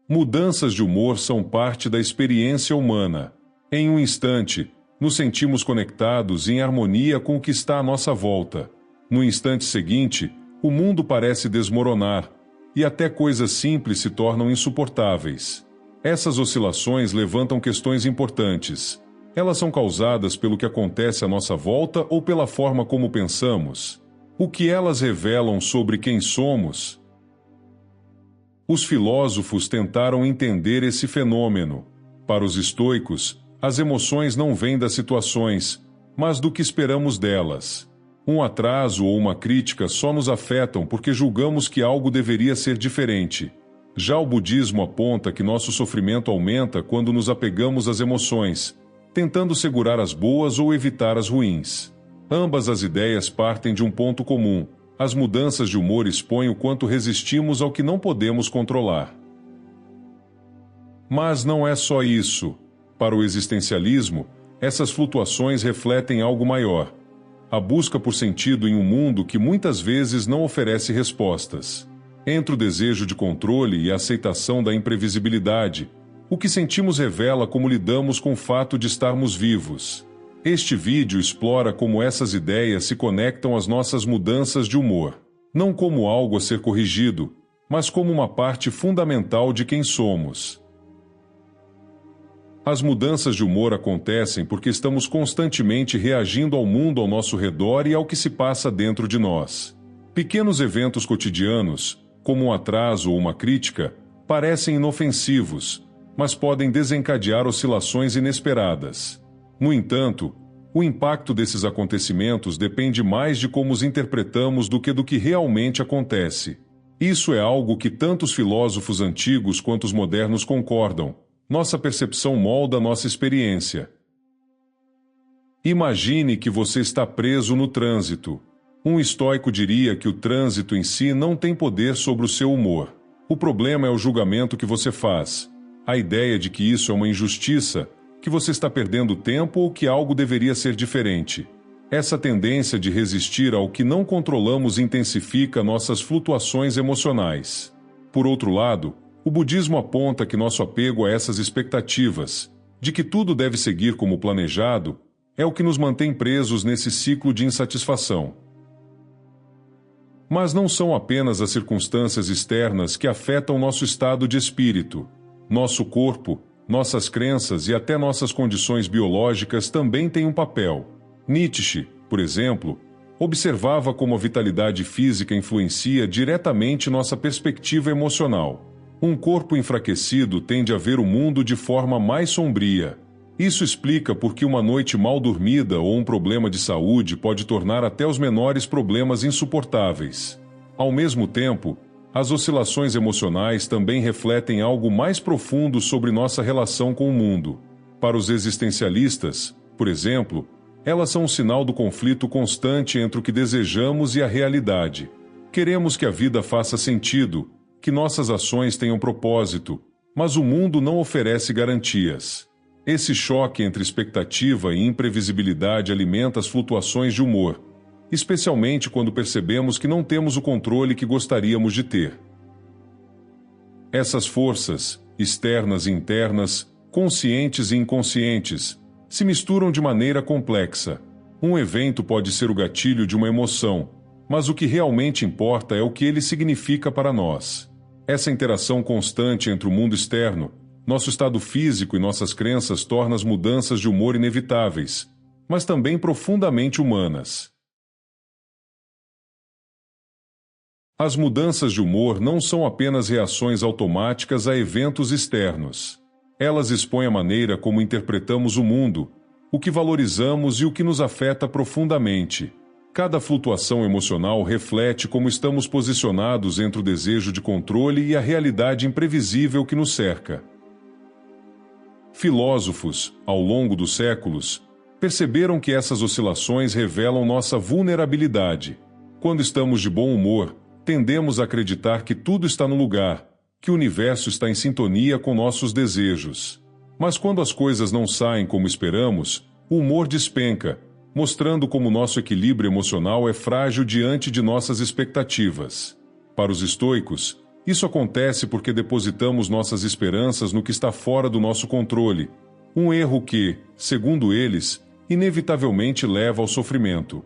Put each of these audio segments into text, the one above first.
Mudanças de humor são parte da experiência humana. Em um instante, nos sentimos conectados em harmonia com o que está à nossa volta. No instante seguinte, o mundo parece desmoronar, e até coisas simples se tornam insuportáveis. Essas oscilações levantam questões importantes. Elas são causadas pelo que acontece à nossa volta ou pela forma como pensamos? O que elas revelam sobre quem somos? Os filósofos tentaram entender esse fenômeno. Para os estoicos, as emoções não vêm das situações, mas do que esperamos delas. Um atraso ou uma crítica só nos afetam porque julgamos que algo deveria ser diferente. Já o budismo aponta que nosso sofrimento aumenta quando nos apegamos às emoções, tentando segurar as boas ou evitar as ruins. Ambas as ideias partem de um ponto comum: as mudanças de humor expõem o quanto resistimos ao que não podemos controlar. Mas não é só isso. Para o existencialismo, essas flutuações refletem algo maior: a busca por sentido em um mundo que muitas vezes não oferece respostas. Entre o desejo de controle e a aceitação da imprevisibilidade, o que sentimos revela como lidamos com o fato de estarmos vivos. Este vídeo explora como essas ideias se conectam às nossas mudanças de humor, não como algo a ser corrigido, mas como uma parte fundamental de quem somos. As mudanças de humor acontecem porque estamos constantemente reagindo ao mundo ao nosso redor e ao que se passa dentro de nós. Pequenos eventos cotidianos, como um atraso ou uma crítica, parecem inofensivos, mas podem desencadear oscilações inesperadas. No entanto, o impacto desses acontecimentos depende mais de como os interpretamos do que realmente acontece. Isso é algo que tanto os filósofos antigos quanto os modernos concordam. Nossa percepção molda nossa experiência. Imagine que você está preso no trânsito. Um estoico diria que o trânsito em si não tem poder sobre o seu humor. O problema é o julgamento que você faz. A ideia de que isso é uma injustiça, que você está perdendo tempo ou que algo deveria ser diferente. Essa tendência de resistir ao que não controlamos intensifica nossas flutuações emocionais. Por outro lado, o budismo aponta que nosso apego a essas expectativas, de que tudo deve seguir como planejado, é o que nos mantém presos nesse ciclo de insatisfação. Mas não são apenas as circunstâncias externas que afetam nosso estado de espírito. Nosso corpo, nossas crenças e até nossas condições biológicas também têm um papel. Nietzsche, por exemplo, observava como a vitalidade física influencia diretamente nossa perspectiva emocional. Um corpo enfraquecido tende a ver o mundo de forma mais sombria. Isso explica por que uma noite mal dormida ou um problema de saúde pode tornar até os menores problemas insuportáveis. Ao mesmo tempo, as oscilações emocionais também refletem algo mais profundo sobre nossa relação com o mundo. Para os existencialistas, por exemplo, elas são um sinal do conflito constante entre o que desejamos e a realidade. Queremos que a vida faça sentido, que nossas ações tenham propósito, mas o mundo não oferece garantias. Esse choque entre expectativa e imprevisibilidade alimenta as flutuações de humor, especialmente quando percebemos que não temos o controle que gostaríamos de ter. Essas forças, externas e internas, conscientes e inconscientes, se misturam de maneira complexa. Um evento pode ser o gatilho de uma emoção, mas o que realmente importa é o que ele significa para nós. Essa interação constante entre o mundo externo, nosso estado físico e nossas crenças torna as mudanças de humor inevitáveis, mas também profundamente humanas. As mudanças de humor não são apenas reações automáticas a eventos externos. Elas expõem a maneira como interpretamos o mundo, o que valorizamos e o que nos afeta profundamente. Cada flutuação emocional reflete como estamos posicionados entre o desejo de controle e a realidade imprevisível que nos cerca. Filósofos, ao longo dos séculos, perceberam que essas oscilações revelam nossa vulnerabilidade. Quando estamos de bom humor, tendemos a acreditar que tudo está no lugar, que o universo está em sintonia com nossos desejos. Mas quando as coisas não saem como esperamos, o humor despenca, mostrando como nosso equilíbrio emocional é frágil diante de nossas expectativas. Para os estoicos, Isso acontece porque depositamos nossas esperanças no que está fora do nosso controle, um erro que, segundo eles, inevitavelmente leva ao sofrimento.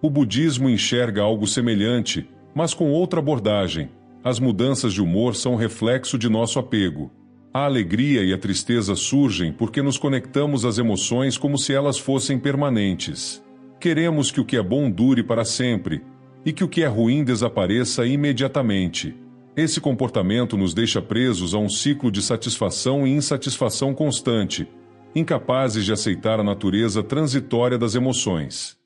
O budismo enxerga algo semelhante, mas com outra abordagem. As mudanças de humor são reflexo de nosso apego. A alegria e a tristeza surgem porque nos conectamos às emoções como se elas fossem permanentes. Queremos que o que é bom dure para sempre, e que o que é ruim desapareça imediatamente. Esse comportamento nos deixa presos a um ciclo de satisfação e insatisfação constante, incapazes de aceitar a natureza transitória das emoções.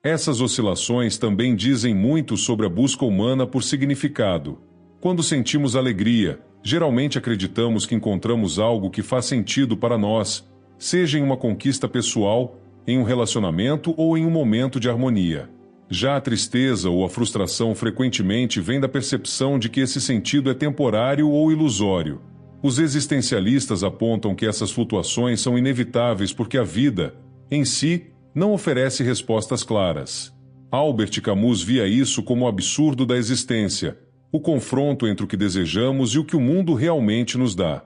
Essas oscilações também dizem muito sobre a busca humana por significado. Quando sentimos alegria, geralmente acreditamos que encontramos algo que faz sentido para nós, seja em uma conquista pessoal, em um relacionamento ou em um momento de harmonia. Já a tristeza ou a frustração frequentemente vem da percepção de que esse sentido é temporário ou ilusório. Os existencialistas apontam que essas flutuações são inevitáveis porque a vida, em si, não oferece respostas claras. Albert Camus via isso como o absurdo da existência, o confronto entre o que desejamos e o que o mundo realmente nos dá.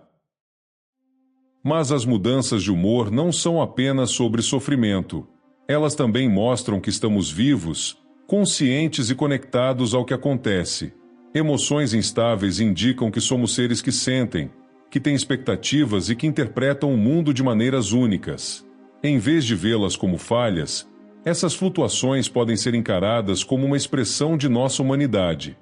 Mas as mudanças de humor não são apenas sobre sofrimento. Elas também mostram que estamos vivos, conscientes e conectados ao que acontece. Emoções instáveis indicam que somos seres que sentem, que têm expectativas e que interpretam o mundo de maneiras únicas. Em vez de vê-las como falhas, essas flutuações podem ser encaradas como uma expressão de nossa humanidade.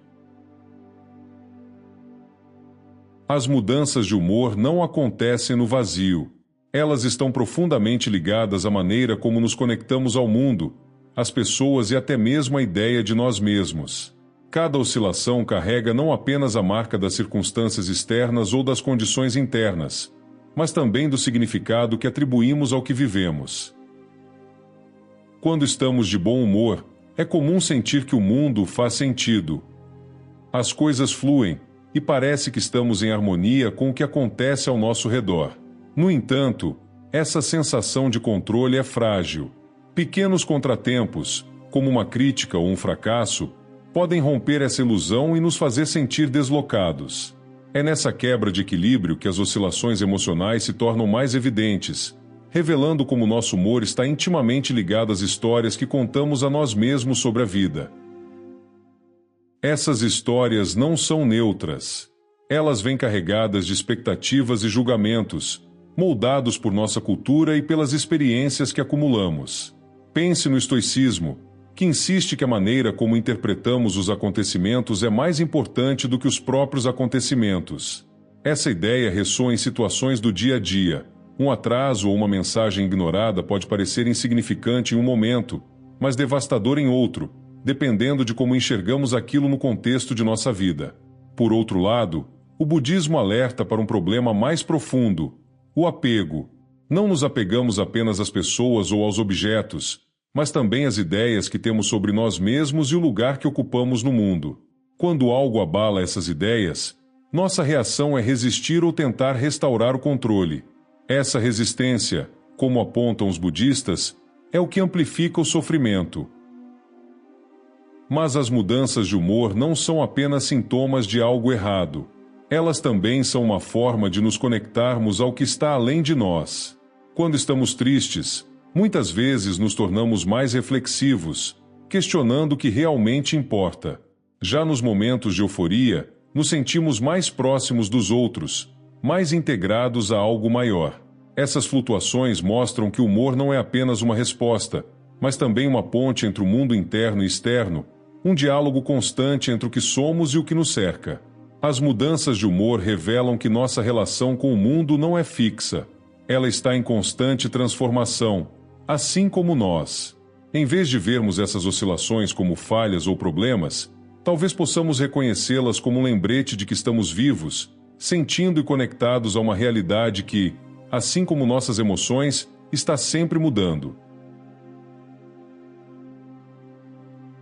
As mudanças de humor não acontecem no vazio. Elas estão profundamente ligadas à maneira como nos conectamos ao mundo, às pessoas e até mesmo à ideia de nós mesmos. Cada oscilação carrega não apenas a marca das circunstâncias externas ou das condições internas, mas também do significado que atribuímos ao que vivemos. Quando estamos de bom humor, é comum sentir que o mundo faz sentido. As coisas fluem, e parece que estamos em harmonia com o que acontece ao nosso redor. No entanto, essa sensação de controle é frágil. Pequenos contratempos, como uma crítica ou um fracasso, podem romper essa ilusão e nos fazer sentir deslocados. É nessa quebra de equilíbrio que as oscilações emocionais se tornam mais evidentes, revelando como nosso humor está intimamente ligado às histórias que contamos a nós mesmos sobre a vida. Essas histórias não são neutras. Elas vêm carregadas de expectativas e julgamentos, moldados por nossa cultura e pelas experiências que acumulamos. Pense no estoicismo, que insiste que a maneira como interpretamos os acontecimentos é mais importante do que os próprios acontecimentos. Essa ideia ressoa em situações do dia a dia. Um atraso ou uma mensagem ignorada pode parecer insignificante em um momento, mas devastador em outro, dependendo de como enxergamos aquilo no contexto de nossa vida. Por outro lado, o budismo alerta para um problema mais profundo: o apego. Não nos apegamos apenas às pessoas ou aos objetos, mas também às ideias que temos sobre nós mesmos e o lugar que ocupamos no mundo. Quando algo abala essas ideias, nossa reação é resistir ou tentar restaurar o controle. Essa resistência, como apontam os budistas, é o que amplifica o sofrimento. Mas as mudanças de humor não são apenas sintomas de algo errado. Elas também são uma forma de nos conectarmos ao que está além de nós. Quando estamos tristes, muitas vezes nos tornamos mais reflexivos, questionando o que realmente importa. Já nos momentos de euforia, nos sentimos mais próximos dos outros, mais integrados a algo maior. Essas flutuações mostram que o humor não é apenas uma resposta, mas também uma ponte entre o mundo interno e externo, um diálogo constante entre o que somos e o que nos cerca. As mudanças de humor revelam que nossa relação com o mundo não é fixa. Ela está em constante transformação, assim como nós. Em vez de vermos essas oscilações como falhas ou problemas, talvez possamos reconhecê-las como um lembrete de que estamos vivos, sentindo e conectados a uma realidade que, assim como nossas emoções, está sempre mudando.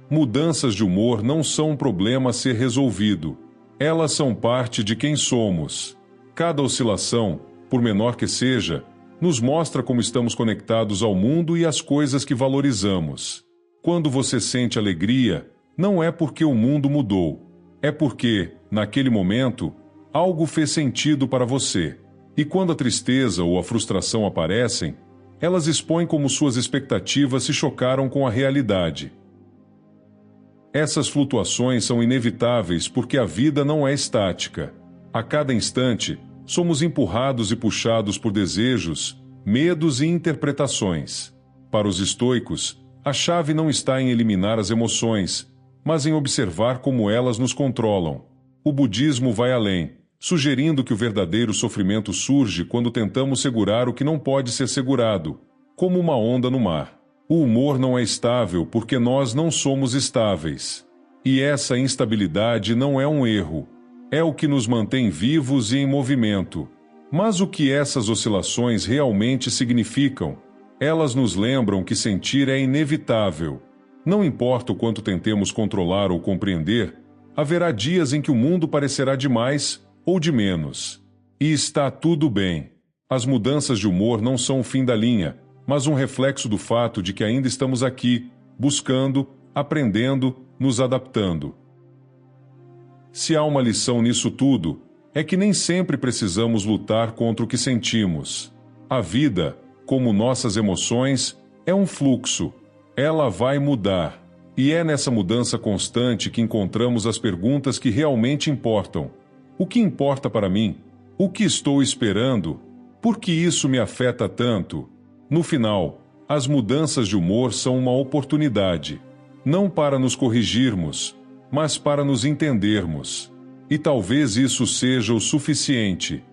Mudanças de humor não são um problema a ser resolvido. Elas são parte de quem somos. Cada oscilação, por menor que seja, nos mostra como estamos conectados ao mundo e às coisas que valorizamos. Quando você sente alegria, não é porque o mundo mudou, É porque, naquele momento, algo fez sentido para você. E quando a tristeza ou a frustração aparecem, elas expõem como suas expectativas se chocaram com a realidade. Essas flutuações são inevitáveis porque a vida não é estática. A cada instante, somos empurrados e puxados por desejos, medos e interpretações. Para os estoicos, a chave não está em eliminar as emoções, mas em observar como elas nos controlam. O budismo vai além, sugerindo que o verdadeiro sofrimento surge quando tentamos segurar o que não pode ser segurado, como uma onda no mar. O humor não é estável porque nós não somos estáveis. E essa instabilidade não é um erro. É o que nos mantém vivos e em movimento. Mas o que essas oscilações realmente significam? Elas nos lembram que sentir é inevitável. Não importa o quanto tentemos controlar ou compreender, haverá dias em que o mundo parecerá de mais ou de menos. E está tudo bem. As mudanças de humor não são o fim da linha, mas um reflexo do fato de que ainda estamos aqui, buscando, aprendendo, nos adaptando. Se há uma lição nisso tudo, é que nem sempre precisamos lutar contra o que sentimos. A vida, como nossas emoções, é um fluxo. Ela vai mudar. E é nessa mudança constante que encontramos as perguntas que realmente importam. O que importa para mim? O que estou esperando? Por que isso me afeta tanto? No final, as mudanças de humor são uma oportunidade, não para nos corrigirmos, mas para nos entendermos. E talvez isso seja o suficiente.